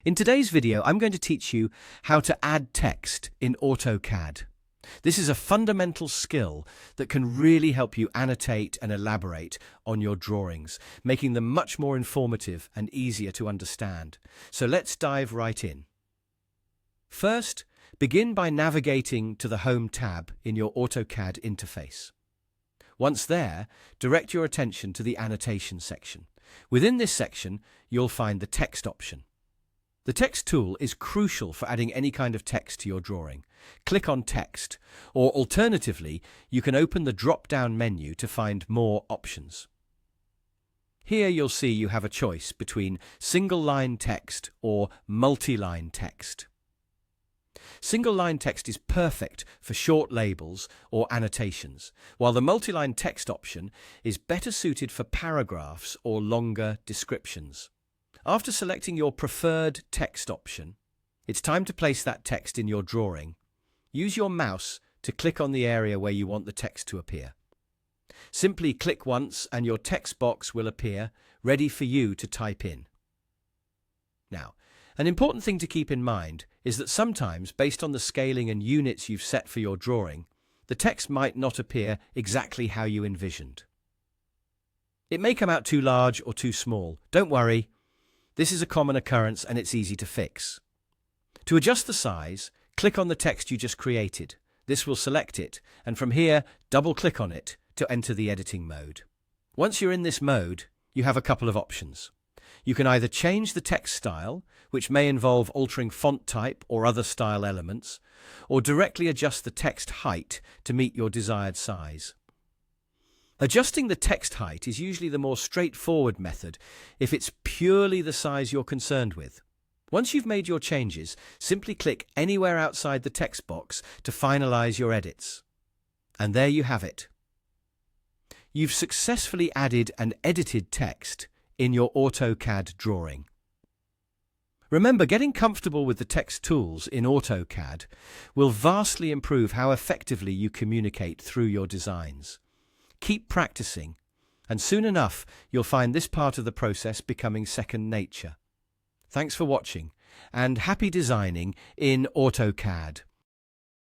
In today's video, I'm going to teach you how to add text in AutoCAD. This is a fundamental skill that can really help you annotate and elaborate on your drawings, making them much more informative and easier to understand. So let's dive right in. First, begin by navigating to the Home tab in your AutoCAD interface. Once there, direct your attention to the Annotation section. Within this section, you'll find the Text option. The text tool is crucial for adding any kind of text to your drawing. Click on Text, or alternatively, you can open the drop-down menu to find more options. Here you'll see you have a choice between single-line text or multi-line text. Single-line text is perfect for short labels or annotations, while the multi-line text option is better suited for paragraphs or longer descriptions. After selecting your preferred text option, it's time to place that text in your drawing. Use your mouse to click on the area where you want the text to appear. Simply click once and your text box will appear, ready for you to type in. Now, an important thing to keep in mind is that sometimes, based on the scaling and units you've set for your drawing, the text might not appear exactly how you envisioned. It may come out too large or too small. Don't worry. This is a common occurrence and it's easy to fix. To adjust the size, click on the text you just created. This will select it, and from here, double-click on it to enter the editing mode. Once you're in this mode, you have a couple of options. You can either change the text style, which may involve altering font type or other style elements, or directly adjust the text height to meet your desired size. Adjusting the text height is usually the more straightforward method if it's purely the size you're concerned with. Once you've made your changes, simply click anywhere outside the text box to finalize your edits. And there you have it. You've successfully added and edited text in your AutoCAD drawing. Remember, getting comfortable with the text tools in AutoCAD will vastly improve how effectively you communicate through your designs. Keep practicing, and soon enough you'll find this part of the process becoming second nature. Thanks for watching, and happy designing in AutoCAD.